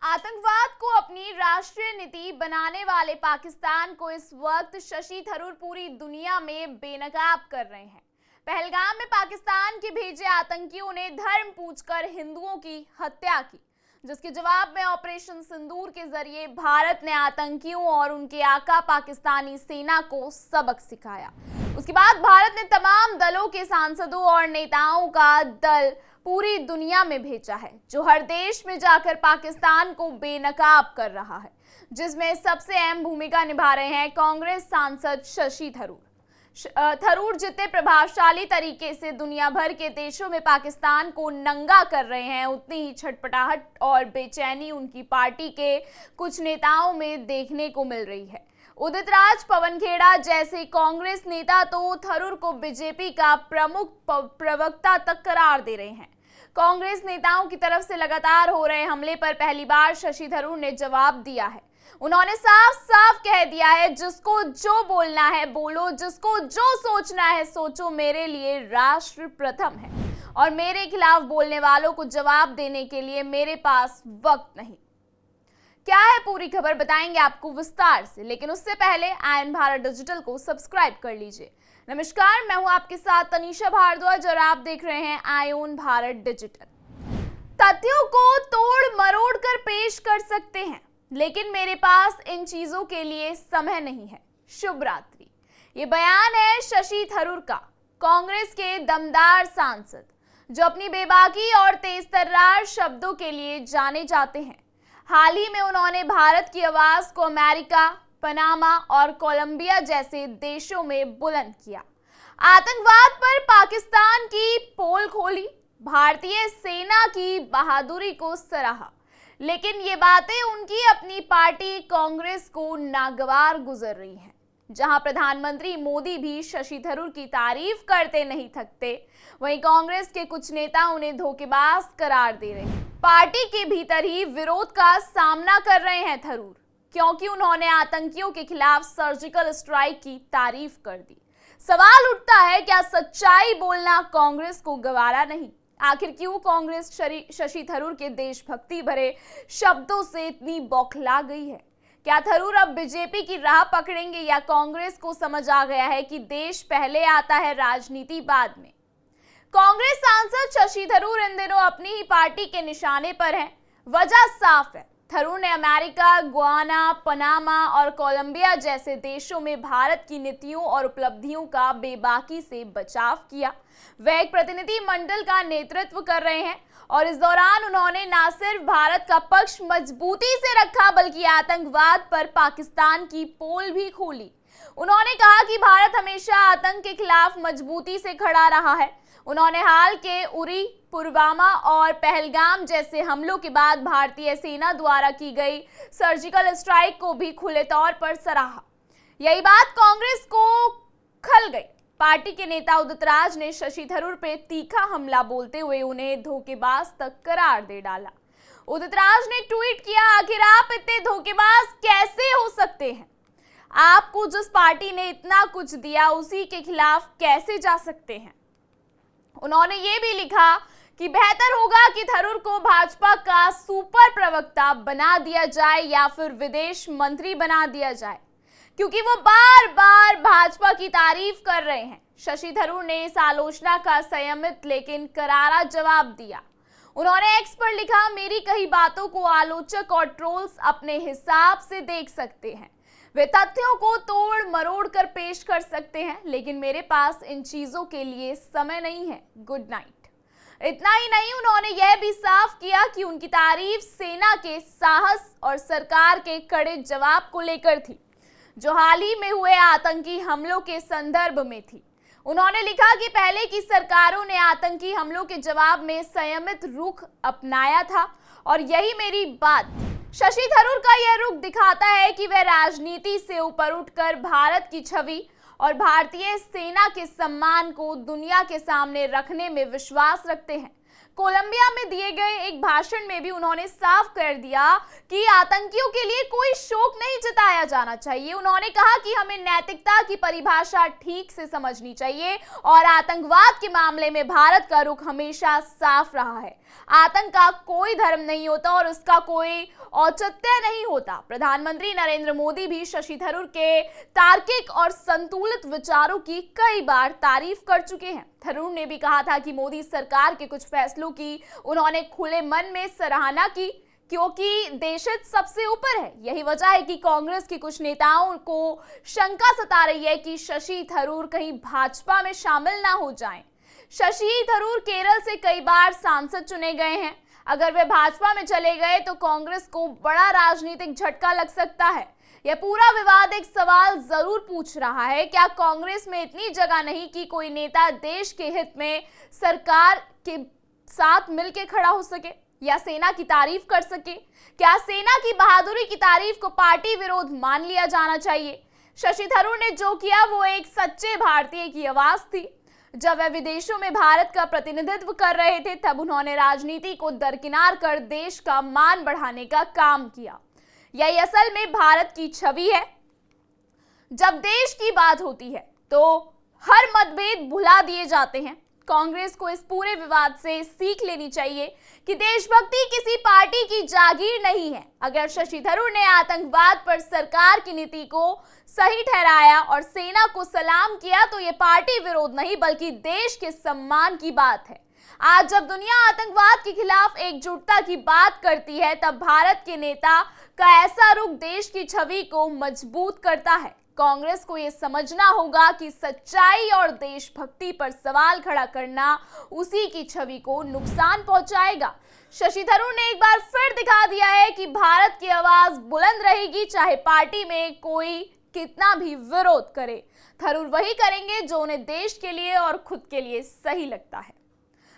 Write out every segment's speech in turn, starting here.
आतंकवाद को अपनी राष्ट्रीय नीति बनाने वाले पाकिस्तान को इस वक्त शशि थरूर पूरी दुनिया में बेनकाब कर रहे हैं। पहलगाम में पाकिस्तान के भेजे आतंकियों ने धर्म पूछकर हिंदुओं की हत्या की, जिसके जवाब में ऑपरेशन सिंदूर के जरिए भारत ने आतंकियों और उनके आका पाकिस्तानी सेना को सबक सिखाया। उसके बाद भारत ने तमाम दलों के सांसदों और नेताओं का दल पूरी दुनिया में भेजा है, जो हर देश में जाकर पाकिस्तान को बेनकाब कर रहा है, जिसमें सबसे अहम भूमिका निभा रहे हैं कांग्रेस सांसद शशि थरूर जितने प्रभावशाली तरीके से दुनिया भर के देशों में पाकिस्तान को नंगा कर रहे हैं, उतनी ही छटपटाहट और बेचैनी उनकी पार्टी के कुछ नेताओं में देखने को मिल रही है। उदित राज, पवन खेड़ा जैसे कांग्रेस नेता तो थरूर को बीजेपी का प्रमुख प्रवक्ता तक करार दे रहे हैं। कांग्रेस नेताओं की तरफ से लगातार हो रहे हमले पर पहली बार शशि थरूर ने जवाब दिया है। उन्होंने साफ साफ कह दिया है, जिसको जो बोलना है बोलो, जिसको जो सोचना है सोचो, मेरे लिए राष्ट्र प्रथम है और मेरे खिलाफ बोलने वालों को जवाब देने के लिए मेरे पास वक्त नहीं। क्या है पूरी खबर बताएंगे आपको विस्तार से, लेकिन उससे पहले आयन भारत डिजिटल को सब्सक्राइब कर लीजिए। नमस्कार, मैं हूं आपके साथ तनीषा भारद्वाज और आप देख रहे हैं आयन भारत डिजिटल। तथ्यों को तोड़ मरोड़ कर पेश कर सकते हैं, लेकिन मेरे पास इन चीजों के लिए समय नहीं है। शुभ रात्रि। ये बयान है शशि थरूर का, कांग्रेस के दमदार सांसद, जो अपनी बेबाकी और तेजतर्रार शब्दों के लिए जाने जाते हैं। हाल ही में उन्होंने भारत की आवाज को अमेरिका, पनामा और कोलंबिया जैसे देशों में बुलंद किया। आतंकवाद पर पाकिस्तान की पोल खोली, भारतीय सेना की बहादुरी को सराहा, लेकिन ये बातें उनकी अपनी पार्टी कांग्रेस को नागवार गुजर रही हैं। जहां प्रधानमंत्री मोदी भी शशि थरूर की तारीफ करते नहीं थकते, वहीं कांग्रेस के कुछ नेता उन्हें धोखेबाज करार दे रहे हैं। पार्टी के भीतर ही विरोध का सामना कर रहे हैं थरूर, क्योंकि उन्होंने आतंकियों के खिलाफ सर्जिकल स्ट्राइक की तारीफ कर दी। सवाल उठता है, क्या सच्चाई बोलना कांग्रेस को गवारा नहीं? आखिर क्यों कांग्रेस शशि थरूर के देशभक्ति भरे शब्दों से इतनी बौखला गई है? क्या थरूर अब बीजेपी की राह पकड़ेंगे या कांग्रेस को समझ आ गया है कि देश पहले आता है, राजनीति बाद में? कांग्रेस सांसद शशि थरूर इन दिनों अपनी ही पार्टी के निशाने पर हैं। वजह साफ है, थरूर ने अमेरिका, गुयाना, पनामा और कोलंबिया जैसे देशों में भारत की नीतियों और उपलब्धियों का बेबाकी से बचाव किया। वे एक प्रतिनिधि मंडल का नेतृत्व कर रहे हैं और इस दौरान उन्होंने न सिर्फ भारत का पक्ष मजबूती से रखा, बल्कि आतंकवाद पर पाकिस्तान की पोल भी खोली। उन्होंने कहा कि भारत हमेशा आतंक के खिलाफ मजबूती से खड़ा रहा है। उन्होंने हाल के उरी, पुलवामा और पहलगाम जैसे हमलों के बाद भारतीय सेना द्वारा की गई सर्जिकल स्ट्राइक को भी खुले तौर पर सराहा। यही बात कांग्रेस को खल गई। पार्टी के नेता उदित राज ने शशि थरूर पे तीखा हमला बोलते हुए उन्हें धोखेबाज तक करार दे डाला। उदित राज ने ट्वीट किया, आखिर आप इतने धोखेबाज कैसे हो सकते हैं? आपको जिस पार्टी ने इतना कुछ दिया, उसी के खिलाफ कैसे जा सकते हैं? उन्होंने ये भी लिखा कि बेहतर होगा कि थरूर को भाजपा का सुपर प्रवक्ता बना दिया जाए या फिर विदेश मंत्री बना दिया जाए, क्योंकि वो बार बार भाजपा की तारीफ कर रहे हैं। शशि थरूर ने इस आलोचना का संयमित लेकिन करारा जवाब दिया। उन्होंने एक्स पर लिखा, मेरी कई बातों को आलोचक और ट्रोल्स अपने हिसाब से देख सकते हैं। वे तथ्यों को तोड़ मरोड़ कर पेश कर सकते हैं, लेकिन मेरे पास इन चीजों के लिए समय नहीं है। Good night. इतना ही नहीं, उन्होंने यह भी साफ किया कि उनकी तारीफ सेना के साहस और सरकार के कड़े जवाब को लेकर थी, जो हाल ही में हुए आतंकी हमलों के संदर्भ में थी। उन्होंने लिखा कि पहले की सरकारों ने आतंकी हमलों के जवाब में संयमित रुख अपनाया था और यही मेरी बात थी। शशि थरूर का यह रुख दिखाता है कि वे राजनीति से ऊपर उठकर भारत की छवि और भारतीय सेना के सम्मान को दुनिया के सामने रखने में विश्वास रखते हैं। कोलंबिया में दिए गए एक भाषण में भी उन्होंने साफ कर दिया कि आतंकियों के लिए कोई शोक नहीं जताया जाना चाहिए। उन्होंने कहा कि हमें नैतिकता की परिभाषा ठीक से समझनी चाहिए और आतंकवाद के मामले में भारत का रुख हमेशा साफ रहा है। आतंक का कोई धर्म नहीं होता और उसका कोई औचित्य नहीं होता। प्रधानमंत्री नरेंद्र मोदी भी शशि थरूर के तार्किक और संतुलित विचारों की कई बार तारीफ कर चुके हैं। थरूर ने भी कहा था कि मोदी सरकार के कुछ फैसलों की उन्होंने खुले मन में सराहना की, क्योंकि देशहित सबसे ऊपर है। यही वजह है कि कांग्रेस के कुछ नेताओं को शंका सता रही है कि शशि थरूर कहीं भाजपा में शामिल ना हो जाएं। शशि थरूर केरल से कई बार सांसद चुने गए हैं। अगर वे भाजपा में चले गए तो कांग्रेस को बड़ा राजनीतिक झटका लग सकता है। यह पूरा विवाद एक सवाल जरूर पूछ रहा है, क्या कांग्रेस में इतनी जगह नहीं कि कोई नेता देश के हित में सरकार के साथ मिलकर खड़ा हो सके या सेना की तारीफ कर सके? क्या सेना की बहादुरी की तारीफ को पार्टी विरोध मान लिया जाना चाहिए? शशि थरूर ने जो किया वो एक सच्चे भारतीय की आवाज थी। जब वे विदेशों में भारत का प्रतिनिधित्व कर रहे थे तब उन्होंने राजनीति को दरकिनार कर देश का मान बढ़ाने का काम किया। यही असल में भारत की छवि है। जब देश की बात होती है तो हर मतभेद भुला दिए जाते हैं। कांग्रेस को इस पूरे विवाद से सीख लेनी चाहिए कि देशभक्ति किसी पार्टी की जागीर नहीं है। अगर शशि थरूर ने आतंकवाद पर सरकार की नीति को सही ठहराया और सेना को सलाम किया तो ये पार्टी विरोध नहीं बल्कि देश के सम्मान की बात है। आज जब दुनिया आतंकवाद के खिलाफ एकजुटता की बात करती है तब भारत के नेता का ऐसा रुख देश की छवि को मजबूत करता है। कांग्रेस को यह समझना होगा कि सच्चाई और देशभक्ति पर सवाल खड़ा करना उसी की छवि को नुकसान पहुंचाएगा। शशि थरूर ने एक बार फिर दिखा दिया है कि भारत की आवाज बुलंद रहेगी, चाहे पार्टी में कोई कितना भी विरोध करे। थरूर वही करेंगे जो उन्हें देश के लिए और खुद के लिए सही लगता है।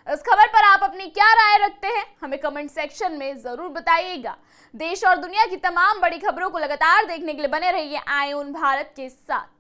इस खबर पर आप अपनी क्या राय रखते हैं, हमें कमेंट सेक्शन में जरूर बताइएगा। देश और दुनिया की तमाम बड़ी खबरों को लगातार देखने के लिए बने रहिए आईऑन भारत के साथ।